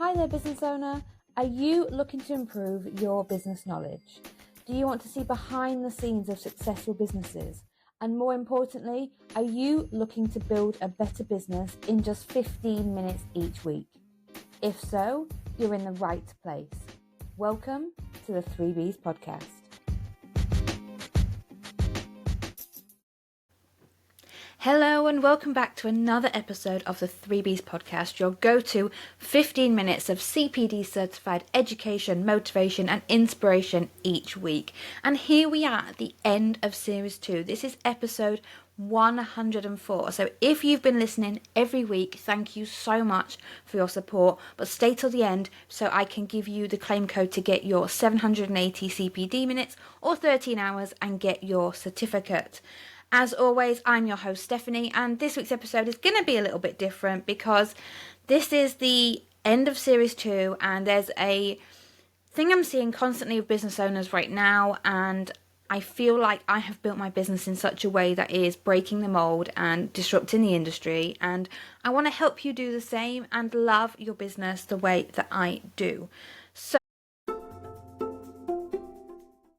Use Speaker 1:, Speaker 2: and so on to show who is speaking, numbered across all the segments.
Speaker 1: Hi there, business owner. Are you looking to improve your business knowledge? Do you want to see behind the scenes of successful businesses? And more importantly, are you looking to build a better business in just 15 minutes each week? If so, you're in the right place. Welcome to the 3Bs podcast. Hello and welcome back to another episode of the 3Bs podcast, your go-to 15 minutes of CPD certified education, motivation and inspiration each week. And here we are at the end of series 2. This is episode 104. So if you've been listening every week, thank you so much for your support, but stay till the end so I can give you the claim code to get your 780 CPD minutes or 13 hours and get your certificate. As always, I'm your host Stephanie, and this week's episode is going to be a little bit different because this is the end of series 2 and there's a thing I'm seeing constantly with business owners right now, and I feel like I have built my business in such a way that is breaking the mold and disrupting the industry, and I want to help you do the same and love your business the way that I do.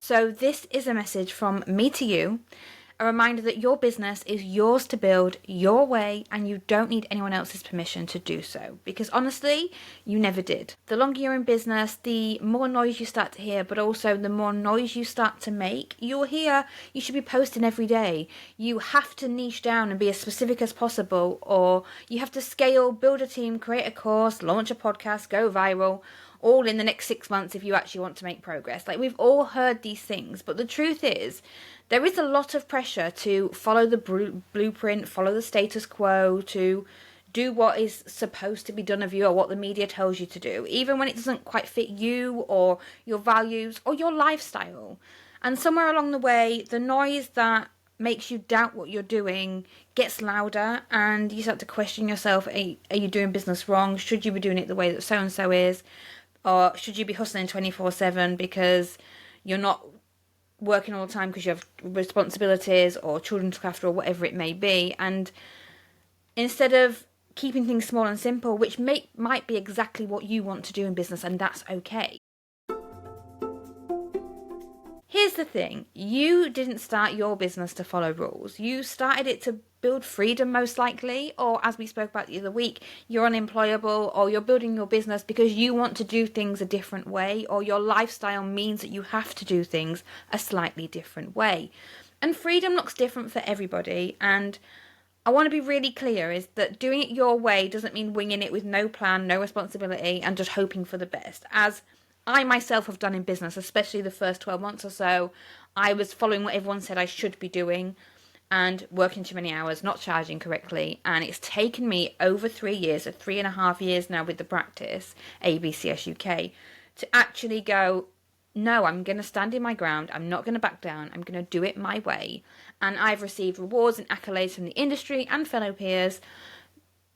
Speaker 1: So this is a message from me to you. A reminder that your business is yours to build your way and you don't need anyone else's permission to do so, because honestly, you never did. The longer you're in business, the more noise you start to hear, but also the more noise you start to make. You'll hear you should be posting every day. You have to niche down and be as specific as possible, or you have to scale, build a team, create a course, launch a podcast, go viral, all in the next 6 months if you actually want to make progress. Like, we've all heard these things, but the truth is, there is a lot of pressure to follow the blueprint, follow the status quo, to do what is supposed to be done of you or what the media tells you to do, even when it doesn't quite fit you or your values or your lifestyle. And somewhere along the way, the noise that makes you doubt what you're doing gets louder, and you start to question yourself, are you doing business wrong? Should you be doing it the way that so-and-so is? Or should you be hustling 24/7 because you're not working all the time because you have responsibilities or children to look after or whatever it may be? And instead of keeping things small and simple, which might be exactly what you want to do in business, and that's okay. Here's the thing, you didn't start your business to follow rules. You started it to build freedom, most likely, or as we spoke about the other week, you're unemployable, or you're building your business because you want to do things a different way, or your lifestyle means that you have to do things a slightly different way. And freedom looks different for everybody, and I want to be really clear is that doing it your way doesn't mean winging it with no plan, no responsibility, and just hoping for the best. As I myself have done in business, especially the first 12 months or so, I was following what everyone said I should be doing and working too many hours, not charging correctly. And it's taken me over 3 years, so 3.5 years now with the practice, ABCS UK, to actually go, no, I'm going to stand in my ground. I'm not going to back down. I'm going to do it my way. And I've received rewards and accolades from the industry and fellow peers.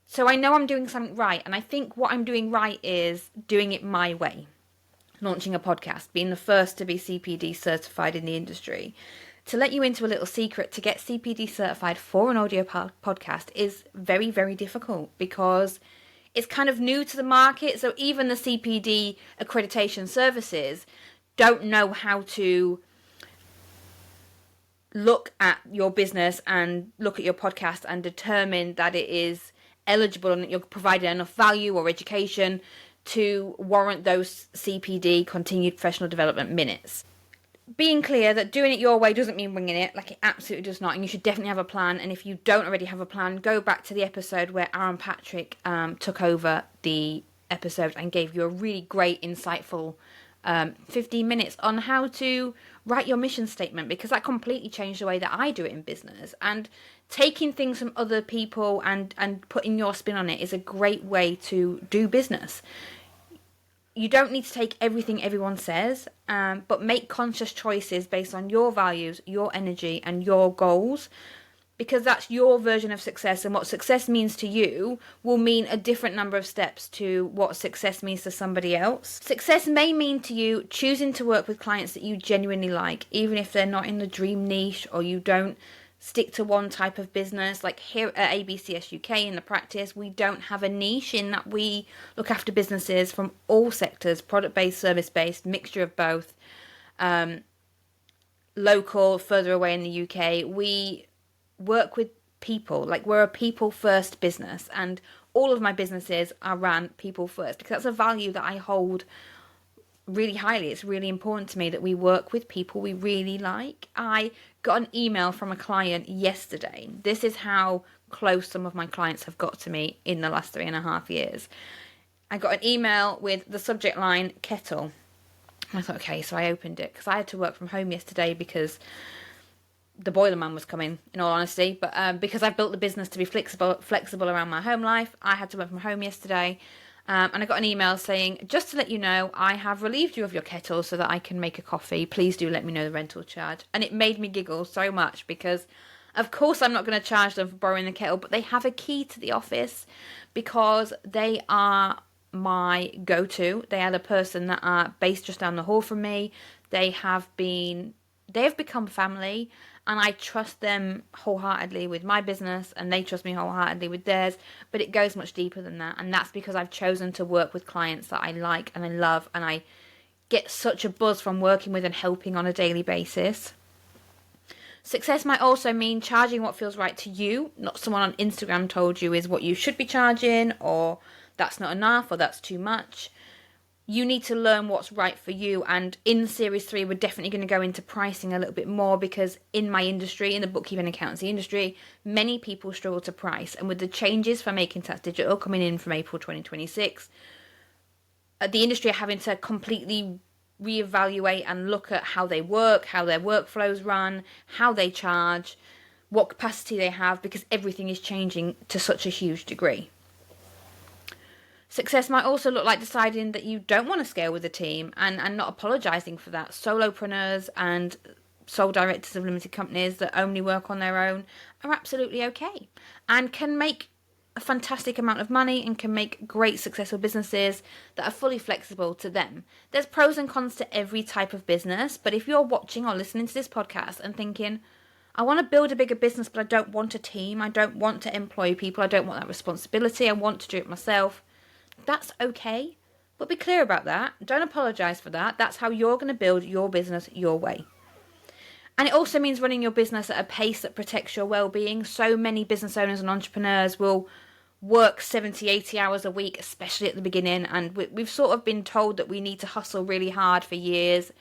Speaker 1: So I know I'm doing something right. And I think what I'm doing right is doing it my way. Launching a podcast, being the first to be CPD certified in the industry. To let you into a little secret, to get CPD certified for an audio podcast is very, very difficult because it's kind of new to the market. So even the CPD accreditation services don't know how to look at your business and look at your podcast and determine that it is eligible and that you're providing enough value or education to warrant those CPD, continued professional development minutes. Being clear that doing it your way doesn't mean winging it, like it absolutely does not, and you should definitely have a plan. And if you don't already have a plan, go back to the episode where Aaron Patrick took over the episode and gave you a really great, insightful 15 minutes on how to write your mission statement, because that completely changed the way that I do it in business. And taking things from other people and putting your spin on it is a great way to do business. You don't need to take everything everyone says, but make conscious choices based on your values, your energy, and your goals, because that's your version of success, and what success means to you will mean a different number of steps to what success means to somebody else. Success may mean to you choosing to work with clients that you genuinely like, even if they're not in the dream niche or you don't stick to one type of business. Like here at ABCS UK in the practice, we don't have a niche in that we look after businesses from all sectors, product-based, service-based, mixture of both, local, further away in the UK. We work with people, like we're a people first business, and all of my businesses are ran people first because that's a value that I hold really highly. It's really important to me that we work with people we really like. I got an email from a client yesterday. This is how close some of my clients have got to me in the last 3.5 years. I got an email with the subject line kettle. I thought, okay, so I opened it because I had to work from home yesterday because the boiler man was coming, in all honesty. But because I've built the business to be flexible around my home life, I had to work from home yesterday. And I got an email saying, just to let you know, I have relieved you of your kettle so that I can make a coffee. Please do let me know the rental charge. And it made me giggle so much because, of course, I'm not going to charge them for borrowing the kettle, but they have a key to the office because they are my go-to. They are the person that are based just down the hall from me. They have become family, and I trust them wholeheartedly with my business, and they trust me wholeheartedly with theirs. But it goes much deeper than that, and that's because I've chosen to work with clients that I like and I love, and I get such a buzz from working with and helping on a daily basis. Success might also mean charging what feels right to you, not someone on Instagram told you is what you should be charging, or that's not enough, or that's too much. You need to learn what's right for you. And in Series 3, we're definitely going to go into pricing a little bit more because in my industry, in the bookkeeping and accountancy industry, many people struggle to price. And with the changes for Making Tax Digital coming in from April 2026, the industry are having to completely reevaluate and look at how they work, how their workflows run, how they charge, what capacity they have, because everything is changing to such a huge degree. Success might also look like deciding that you don't want to scale with a team and not apologising for that. Solopreneurs and sole directors of limited companies that only work on their own are absolutely okay and can make a fantastic amount of money and can make great successful businesses that are fully flexible to them. There's pros and cons to every type of business, but if you're watching or listening to this podcast and thinking, I want to build a bigger business, but I don't want a team, I don't want to employ people, I don't want that responsibility, I want to do it myself, that's okay, but be clear about that. Don't apologise for that. That's how you're going to build your business your way. And it also means running your business at a pace that protects your well-being. So many business owners and entrepreneurs will work 70, 80 hours a week, especially at the beginning. And we've sort of been told that we need to hustle really hard for years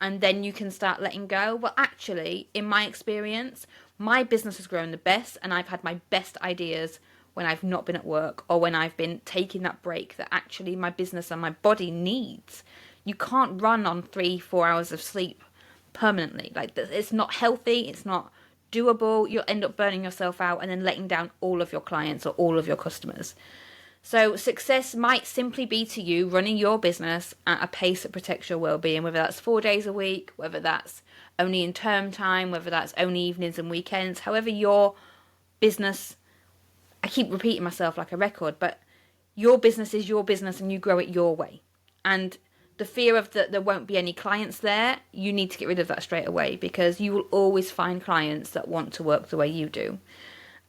Speaker 1: and then you can start letting go. Well, actually, in my experience, my business has grown the best and I've had my best ideas when I've not been at work or when I've been taking that break that actually my business and my body needs. You can't run on 3-4 hours of sleep permanently. Like, it's not healthy, it's not doable. You'll end up burning yourself out and then letting down all of your clients or all of your customers. So success might simply be to you running your business at a pace that protects your well-being, whether that's 4 days a week, whether that's only in term time, whether that's only evenings and weekends, however your business, I keep repeating myself like a record, but your business is your business and you grow it your way. And the fear of that there won't be any clients there, you need to get rid of that straight away because you will always find clients that want to work the way you do.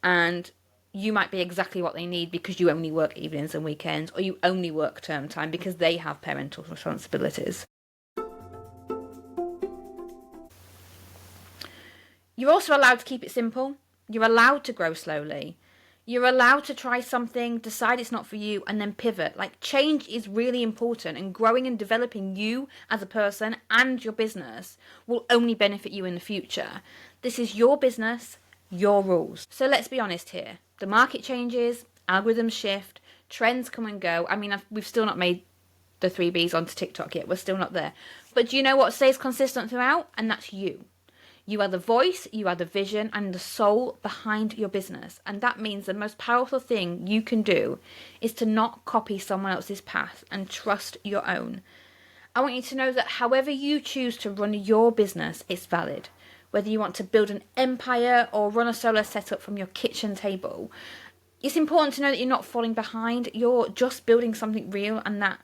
Speaker 1: And you might be exactly what they need because you only work evenings and weekends, or you only work term time because they have parental responsibilities. You're also allowed to keep it simple. You're allowed to grow slowly. You're allowed to try something, decide it's not for you, and then pivot. Like, change is really important, and growing and developing you as a person and your business will only benefit you in the future. This is your business, your rules. So let's be honest here. The market changes, algorithms shift, trends come and go. I mean, we've still not made the 3Bs onto TikTok yet. We're still not there. But do you know what stays consistent throughout? And that's you. You are the voice, you are the vision, and the soul behind your business. And that means the most powerful thing you can do is to not copy someone else's path and trust your own. I want you to know that however you choose to run your business is valid. Whether you want to build an empire or run a solo setup from your kitchen table, it's important to know that you're not falling behind. You're just building something real, and that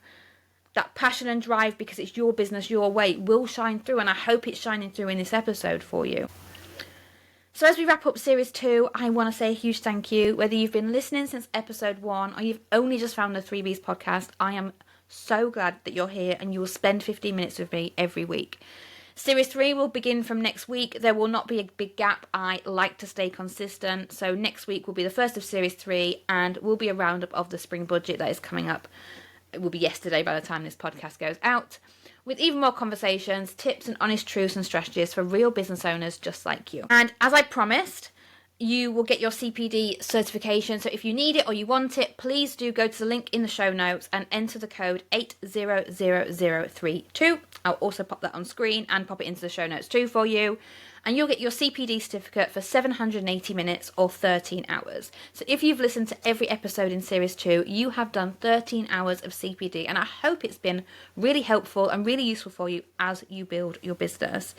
Speaker 1: passion and drive, because it's your business, your way, will shine through, and I hope it's shining through in this episode for you. So as we wrap up series 2, I want to say a huge thank you. Whether you've been listening since episode 1 or you've only just found the 3Bs podcast, I am so glad that you're here and you will spend 15 minutes with me every week. Series 3 will begin from next week. There will not be a big gap. I like to stay consistent. So next week will be the first of Series 3 and will be a roundup of the spring budget that is coming up. It will be yesterday by the time this podcast goes out, with even more conversations, tips and honest truths and strategies for real business owners just like you. And as I promised, you will get your CPD certification. So if you need it or you want it, please do go to the link in the show notes and enter the code 800032. I'll also pop that on screen and pop it into the show notes too for you. And you'll get your CPD certificate for 780 minutes or 13 hours. So if you've listened to every episode in Series 2, you have done 13 hours of CPD. And I hope it's been really helpful and really useful for you as you build your business.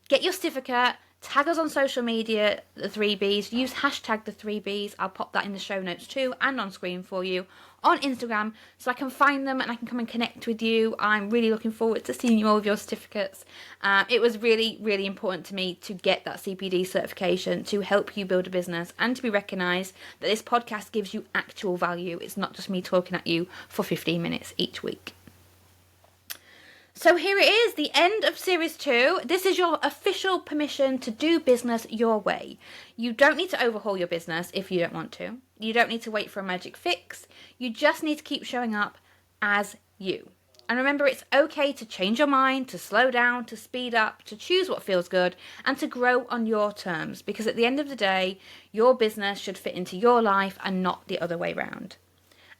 Speaker 1: Get your certificate. Tag us on social media, the 3Bs. Use hashtag the 3Bs. I'll pop that in the show notes too and on screen for you on Instagram so I can find them and I can come and connect with you. I'm really looking forward to seeing you all with your certificates. It was really, really important to me to get that CPD certification to help you build a business and to be recognised that this podcast gives you actual value. It's not just me talking at you for 15 minutes each week. So here it is, the end of Series 2. This is your official permission to do business your way. You don't need to overhaul your business if you don't want to. You don't need to wait for a magic fix. You just need to keep showing up as you. And remember, it's okay to change your mind, to slow down, to speed up, to choose what feels good, and to grow on your terms. Because at the end of the day, your business should fit into your life and not the other way around.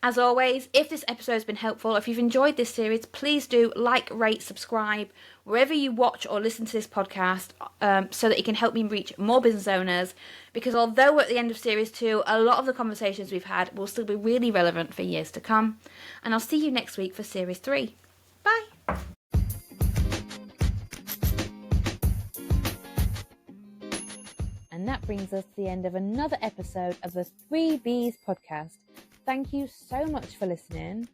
Speaker 1: As always, if this episode has been helpful, if you've enjoyed this series, please do like, rate, subscribe, wherever you watch or listen to this podcast, so that it can help me reach more business owners. Because although we're at the end of Series 2, a lot of the conversations we've had will still be really relevant for years to come. And I'll see you next week for Series 3. Bye! And that brings us to the end of another episode of the 3Bs podcast. Thank you so much for listening.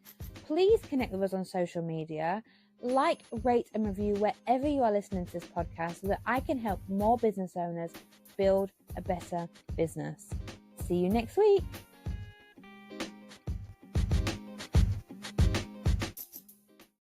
Speaker 1: Please connect with us on social media. Like, rate and review wherever you are listening to this podcast so that I can help more business owners build a better business. See you next week.